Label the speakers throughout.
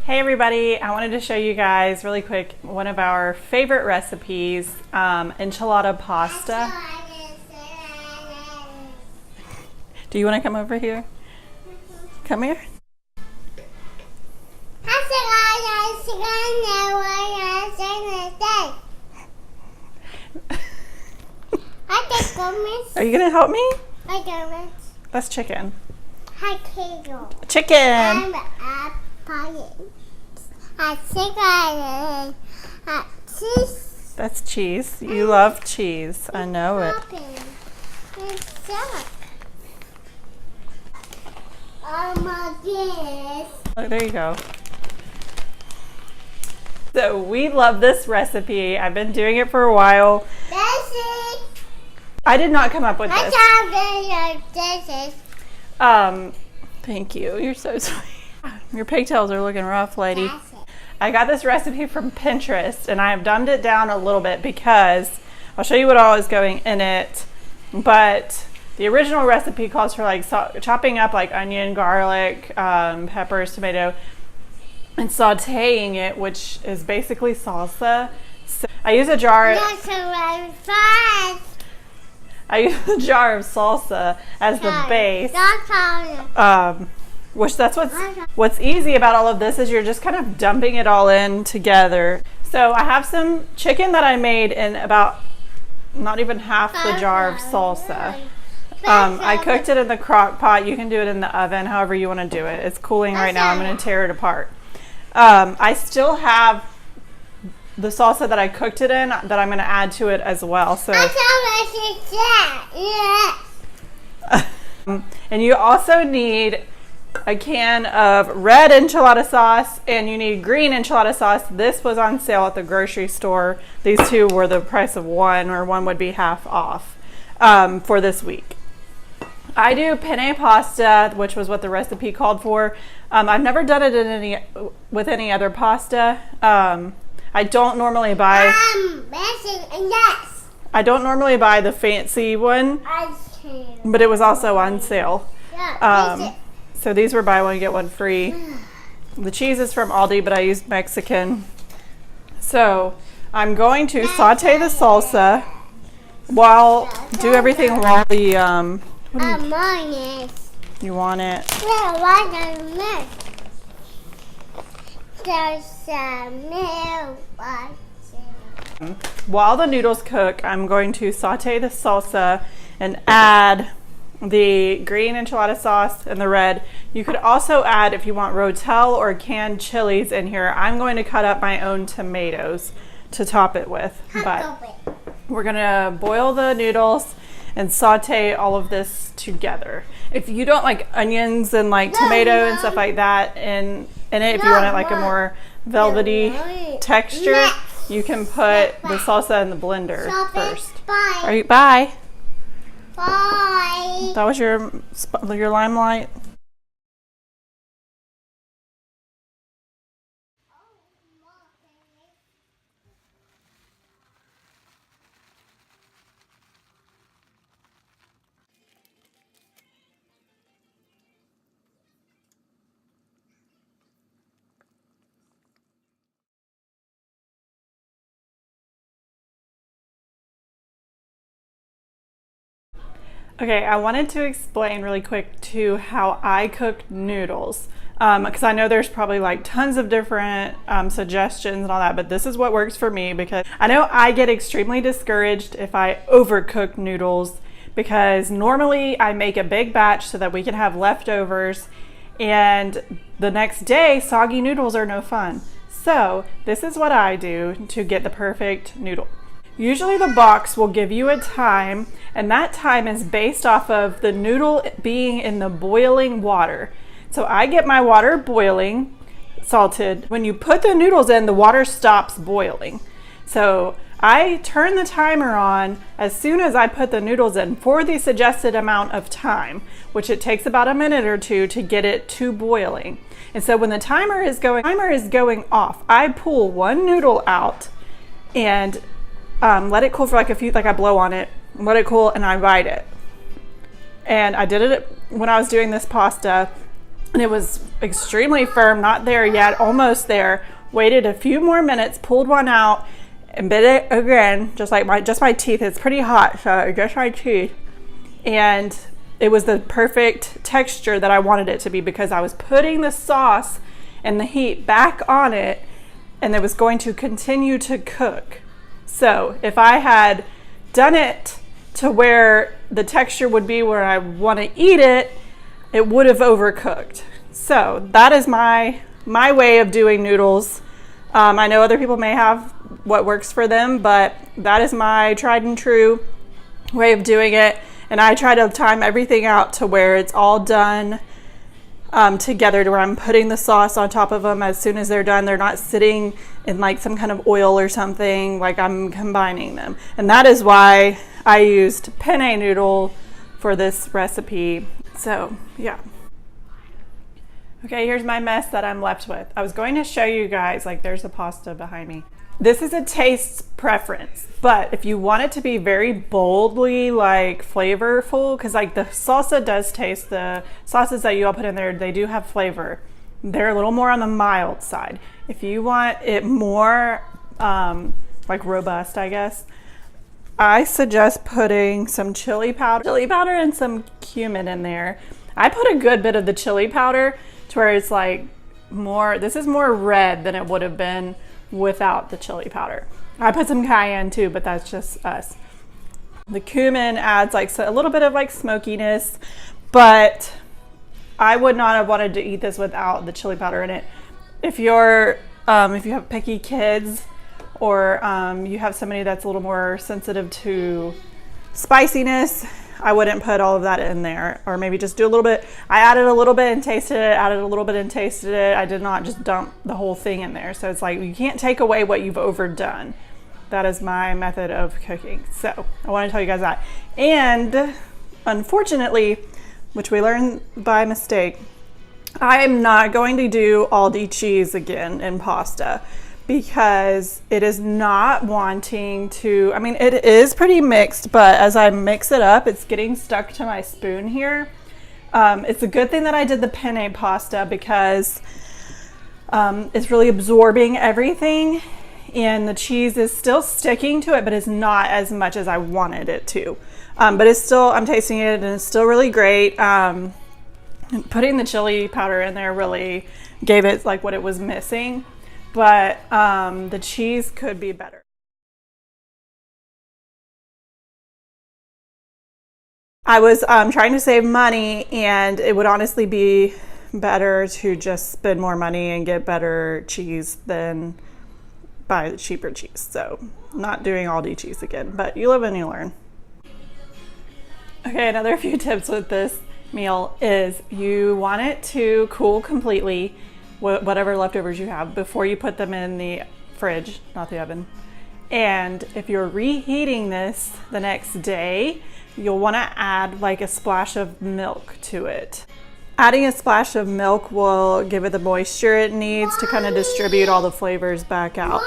Speaker 1: Hey everybody, I wanted to show you guys really quick one of our favorite recipes, enchilada pasta. Do you want to come over here? Come here. Are you going to help me? That's chicken. Chicken! That's cheese. You love cheese. I know it. Oh, there you go. So we love this recipe. I've been doing it for a while. I did not come up with this. Thank you. You're so sweet. Your pigtails are looking rough, lady. I got this recipe from Pinterest and I have dumbed it down a little bit because I'll show you what all is going in it. But the original recipe calls for like chopping up like onion, garlic, peppers, tomato, and sauteing it, which is basically salsa. So I use a jar. I use a jar of salsa as the base. Which that's what's easy about all of this is you're just kind of dumping it all in together. So I have some chicken that I made in about not even half the jar of salsa. I cooked it in the crock pot. You can do it in the oven, however you want to do it. It's cooling right now. I'm going to tear it apart. I still have the salsa that I cooked it in that I'm going to add to it as well. So. And you also need a can of red enchilada sauce and you need green enchilada sauce. This was on sale at the grocery store. These two were the price of one, or one would be half off for this week. I do penne pasta, which was what the recipe called for. I've never done it with any other pasta. I don't normally buy the fancy one, but it was also on sale. So these were buy one get one free. The cheese is from Aldi, but I used Mexican. So I'm going to saute the salsa do everything while the you want it? While the noodles cook, I'm going to saute the salsa and add the green enchilada sauce and the red. You could also add, if you want, rotel or canned chilies in here. I'm going to cut up my own tomatoes to top it with. But we're gonna boil the noodles and saute all of this together. If you don't like onions and like tomato and stuff like that in it, if you want it like a more velvety texture, you can put the salsa in the blender first. Bye. Bye. That was your limelight. Okay, I wanted to explain really quick too how I cook noodles, because I know there's probably like tons of different suggestions and all that, but this is what works for me because I know I get extremely discouraged if I overcook noodles, because normally I make a big batch so that we can have leftovers, and the next day soggy noodles are no fun. So this is what I do to get the perfect noodle. Usually the box will give you a time, and that time is based off of the noodle being in the boiling water. So I get my water boiling, salted. When you put the noodles in, the water stops boiling. So I turn the timer on as soon as I put the noodles in for the suggested amount of time, which it takes about a minute or two to get it to boiling. And so when the timer is going off, I pull one noodle out and let it cool for like I blow on it, let it cool, and I bite it. And I did it when I was doing this pasta. and it was extremely firm, not there yet, almost there. Waited a few more minutes, pulled one out, and bit it again, just my teeth. It's pretty hot, so just my teeth. And it was the perfect texture that I wanted it to be, because I was putting the sauce and the heat back on it, and it was going to continue to cook. So if I had done it to where the texture would be where I want to eat it, it would have overcooked. So that is my way of doing noodles. I know other people may have what works for them, but that is my tried and true way of doing it. And I try to time everything out to where it's all done together, to where I'm putting the sauce on top of them as soon as they're done. They're not sitting in like some kind of oil or something, like I'm combining them. And that is why I used penne noodle for this recipe. So yeah. Okay, here's my mess that I'm left with. I was going to show you guys, like there's the pasta behind me. This is a taste preference, but if you want it to be very boldly like flavorful, because like the salsa does taste, the sauces that you all put in there, they do have flavor. They're a little more on the mild side. If you want it more like robust, I guess, I suggest putting some chili powder and some cumin in there. I put a good bit of the chili powder to where it's like more, this is more red than it would have been without the chili powder. I put some cayenne too, but that's just us. The cumin adds like a little bit of like smokiness, but I would not have wanted to eat this without the chili powder in it. If you have picky kids, or you have somebody that's a little more sensitive to spiciness, I wouldn't put all of that in there, or maybe just do a little bit. I added a little bit and tasted it, added a little bit and tasted it. I did not just dump the whole thing in there. So it's like, you can't take away what you've overdone. That is my method of cooking. So I want to tell you guys that. And unfortunately, which we learned by mistake, I am not going to do Aldi cheese again in pasta, because it is not wanting to, I mean, it is pretty mixed, but as I mix it up, it's getting stuck to my spoon here. It's a good thing that I did the penne pasta, because it's really absorbing everything, and the cheese is still sticking to it, but it's not as much as I wanted it to. But it's still, I'm tasting it and it's still really great. Putting the chili powder in there really gave it like what it was missing. But the cheese could be better. I was trying to save money, and it would honestly be better to just spend more money and get better cheese than buy the cheaper cheese. So not doing Aldi cheese again, but you live and you learn. Okay, another few tips with this meal is you want it to cool completely, whatever leftovers you have, before you put them in the fridge, not the oven. And if you're reheating this the next day, you'll want to add like a splash of milk to it. Adding a splash of milk will give it the moisture it needs to kind of distribute all the flavors back out.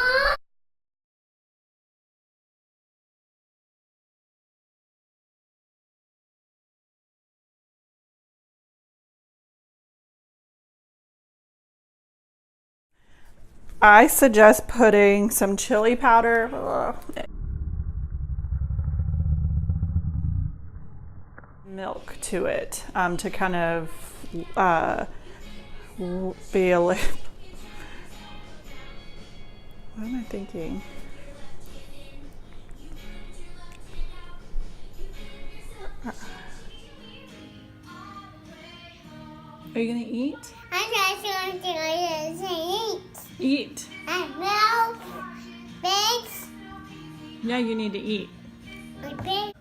Speaker 1: I suggest putting some chili powder, milk to it to kind of be a little, what am I thinking? Are you gonna eat?
Speaker 2: I'm just going to eat.
Speaker 1: Eat.
Speaker 2: Milk, eggs.
Speaker 1: Yeah, you need to eat.
Speaker 2: Okay.